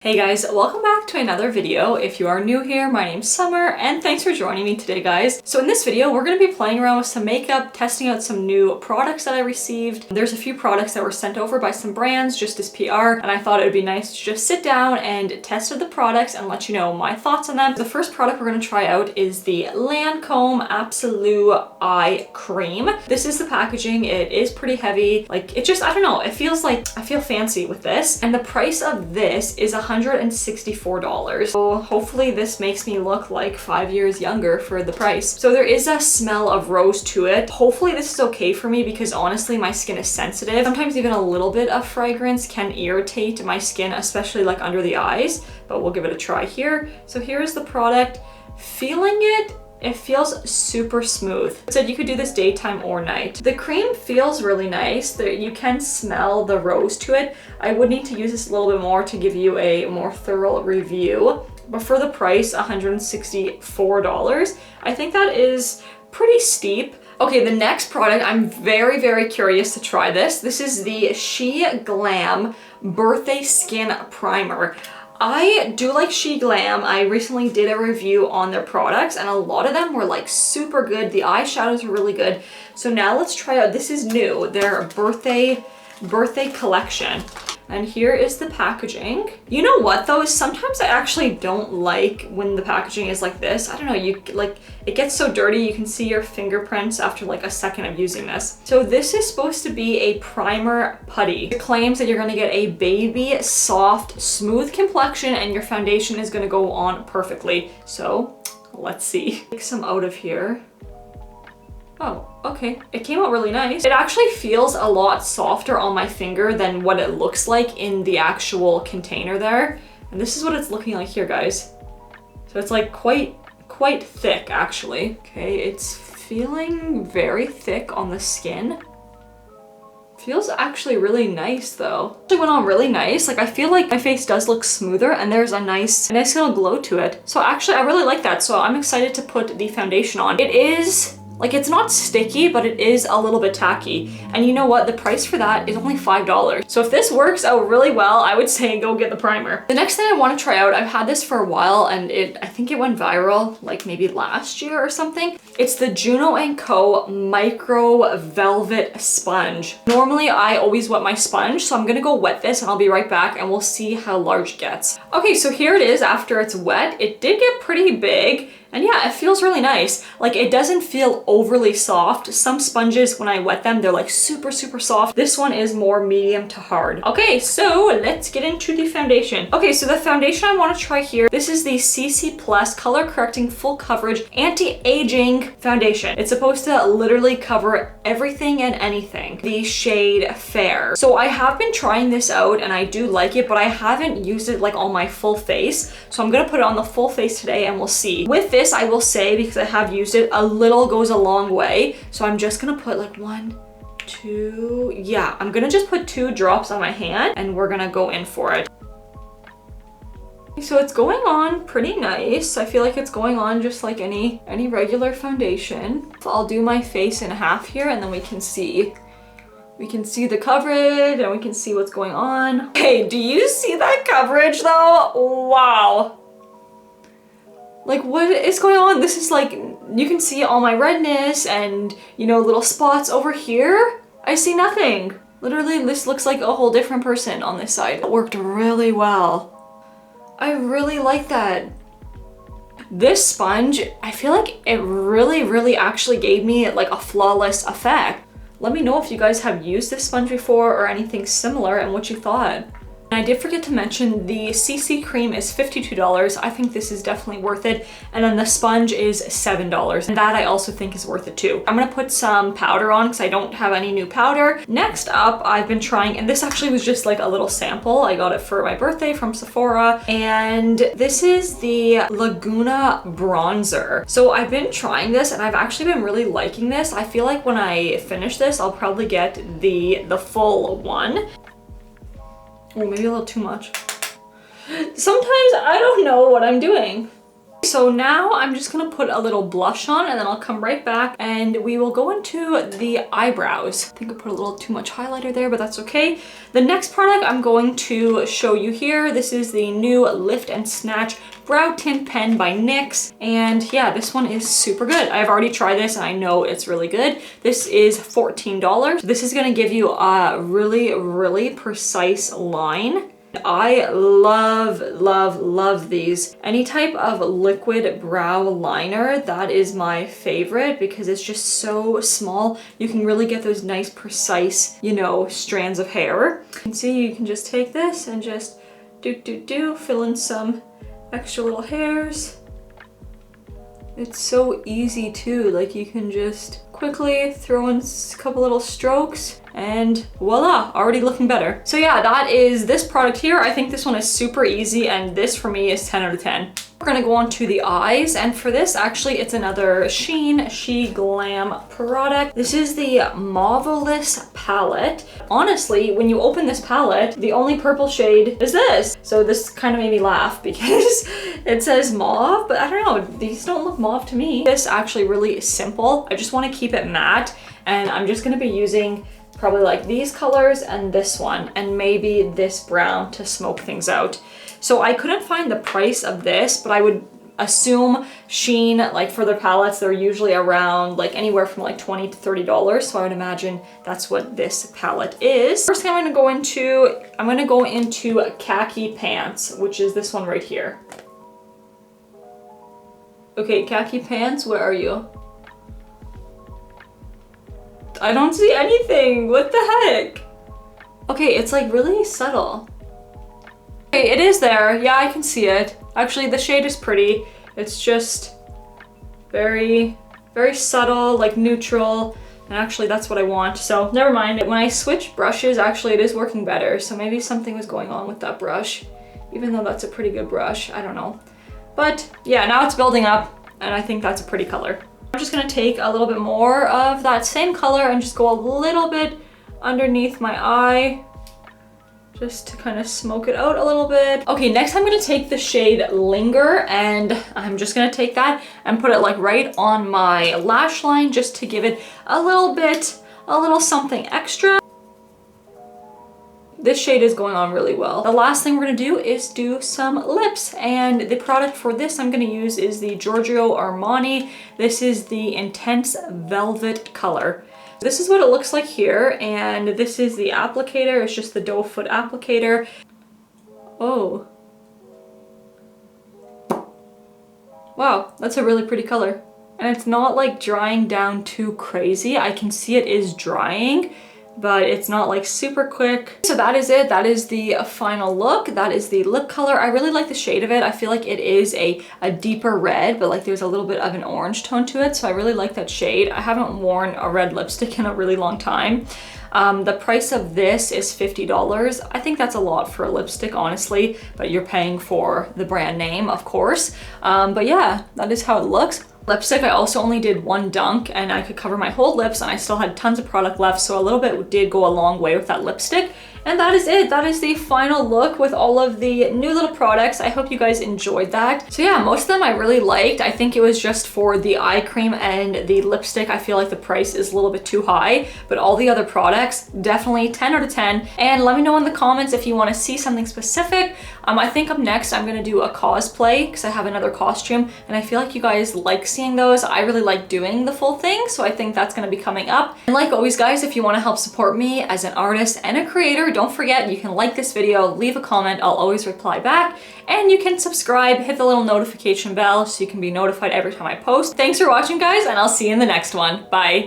Hey guys, welcome back to another video. If you are new here, my name's Summer and thanks for joining me today, guys. So in this video, we're going to be playing around with some makeup, testing out some new products that I received. There's a few products that were sent over by some brands just as PR, and I thought it would be nice to just sit down and test out the products and let you know my thoughts on them. The first product we're going to try out is the Lancome Absoule Eye Cream. This is the packaging. It is pretty heavy. Like, it just, I don't know, it feels like I feel fancy with this. And the price of this is $164. So hopefully this makes me look like 5 years younger for the price. So there is a smell of rose to it. Hopefully this is okay for me because honestly my skin is sensitive. Sometimes even a little bit of fragrance can irritate my skin, especially like under the eyes, but we'll give it a try here. So here's the product. Feeling it, it feels super smooth. It said you could do this daytime or night. The cream feels really nice. You can smell the rose to it. I would need to use this a little bit more to give you a more thorough review. But for the price, $164, I think that is pretty steep. Okay, the next product, I'm very, very curious to try this. This is the SheGlam Birthday Skin Primer. I do like SheGlam. I recently did a review on their products and a lot of them were like super good. The eyeshadows are really good. So now let's try out, this is new, their birthday collection. And here is the packaging. You know what though, sometimes I actually don't like when the packaging is like this. I don't know, it gets so dirty, you can see your fingerprints after like a second of using this. So this is supposed to be a primer putty. It claims that you're gonna get a baby, soft, smooth complexion and your foundation is gonna go on perfectly. So let's see. Take some out of here. Oh, okay. It came out really nice. It actually feels a lot softer on my finger than what it looks like in the actual container there. And this is what it's looking like here, guys. So it's like quite thick, actually. Okay, it's feeling very thick on the skin. Feels actually really nice though. It went on really nice. Like I feel like my face does look smoother and there's a nice little glow to it. So actually I really like that. So I'm excited to put the foundation on. It is, like, it's not sticky, but it is a little bit tacky. And you know what? The price for that is only $5. So if this works out really well, I would say go get the primer. The next thing I want to try out, I've had this for a while and I think it went viral like maybe last year or something. It's the JUNO Co Micro Velvet Sponge. Normally I always wet my sponge, so I'm gonna go wet this and I'll be right back and we'll see how large it gets. Okay, so here it is after it's wet. It did get pretty big. And yeah, it feels really nice. Like it doesn't feel overly soft. Some sponges, when I wet them, they're like super, super soft. This one is more medium to hard. Okay, so let's get into the foundation. Okay, so the foundation I want to try here, this is the CC Plus Color Correcting Full Coverage Anti-Aging Foundation. It's supposed to literally cover everything and anything. The shade Fair. So I have been trying this out and I do like it, but I haven't used it like on my full face. So I'm gonna put it on the full face today and we'll see. With this, I will say, because I have used it, a little goes a long way. So I'm just gonna put like 1, 2, yeah, I'm gonna just put 2 drops on my hand and we're gonna go in for it. So it's going on pretty nice. I feel like it's going on just like any regular foundation. So I'll do my face in half here and then we can see the coverage and we can see what's going on. Hey, do you see that coverage though? Wow. Like what is going on? This is like, you can see all my redness and, you know, little spots over here. I see nothing. Literally, this looks like a whole different person on this side. It worked really well. I really like that. This sponge, I feel like it really actually gave me like a flawless effect. Let me know if you guys have used this sponge before or anything similar and what you thought. And I did forget to mention the CC cream is $52. I think this is definitely worth it. And then the sponge is $7. And that I also think is worth it too. I'm gonna put some powder on because I don't have any new powder. Next up, I've been trying, and this actually was just like a little sample. I got it for my birthday from Sephora. And this is the Laguna Bronzer. So I've been trying this and I've actually been really liking this. I feel like when I finish this, I'll probably get the full one. Oh, maybe a little too much. Sometimes I don't know what I'm doing. So now I'm just gonna put a little blush on and then I'll come right back and we will go into the eyebrows. I think I put a little too much highlighter there, but that's okay. The next product I'm going to show you here, this is the new Lift and Snatch Brow Tint Pen by NYX. And yeah, this one is super good. I've already tried this and I know it's really good. This is $14. This is gonna give you a really, really precise line. I love these. Any type of liquid brow liner, that is my favorite because it's just so small. You can really get those nice precise, you know, strands of hair. You can see you can just take this and just fill in some extra little hairs. It's so easy too, like you can just quickly throw in a couple little strokes and voila, already looking better. So yeah, that is this product here. I think this one is super easy and this for me is 10 out of 10. We're gonna go on to the eyes, and for this actually it's another SheGlam product. This is the Mauvelous palette. Honestly, when you open this palette, the only purple shade is this. So this kind of made me laugh because it says mauve, but I don't know, these don't look mauve to me. This actually really simple. I just want to keep it matte, and I'm just gonna be using probably like these colors and this one and maybe this brown to smoke things out. So I couldn't find the price of this, but I would assume Shein, like for their palettes, they're usually around like anywhere from like $20 to $30. So I would imagine that's what this palette is. First thing I'm gonna go into khaki pants, which is this one right here. Okay, khaki pants, where are you? I don't see anything. What the heck? Okay, it's like really subtle. Okay, it is there. Yeah, I can see it. Actually, the shade is pretty. It's just very, very subtle, like neutral. And actually, that's what I want. So never mind. When I switch brushes, actually, it is working better. So maybe something was going on with that brush, even though that's a pretty good brush. I don't know. But yeah, now it's building up and I think that's a pretty color. I'm just gonna take a little bit more of that same color and just go a little bit underneath my eye, just to kind of smoke it out a little bit. Okay, next I'm gonna take the shade Linger, and I'm just gonna take that and put it like right on my lash line just to give it a little something extra. This shade is going on really well. The last thing we're gonna do is do some lips, and the product for this I'm gonna use is the Giorgio Armani. This is the Intense Velvet color. This is what it looks like here, and this is the applicator. It's just the doe foot applicator. Oh. Wow, that's a really pretty color. And it's not like drying down too crazy. I can see it is drying, but it's not like super quick. So that is it. That is the final look. That is the lip color. I really like the shade of it. I feel like it is a deeper red, but like there's a little bit of an orange tone to it. So I really like that shade. I haven't worn a red lipstick in a really long time. The price of this is $50. I think that's a lot for a lipstick, honestly, but you're paying for the brand name, of course. But yeah, that is how it looks. Lipstick, I also only did one dunk and I could cover my whole lips and I still had tons of product left, so a little bit did go a long way with that lipstick. And that is it. That is the final look with all of the new little products. I hope you guys enjoyed that. So yeah, most of them I really liked. I think it was just for the eye cream and the lipstick, I feel like the price is a little bit too high, but all the other products, definitely 10 out of 10. And let me know in the comments if you want to see something specific. I think up next, I'm gonna do a cosplay because I have another costume and I feel like you guys like seeing those. I really like doing the full thing, so I think that's gonna be coming up. And like always, guys, if you want to help support me as an artist and a creator, don't forget you can like this video, leave a comment, I'll always reply back, and you can subscribe, hit the little notification bell so you can be notified every time I post. Thanks for watching, guys, and I'll see you in the next one. Bye.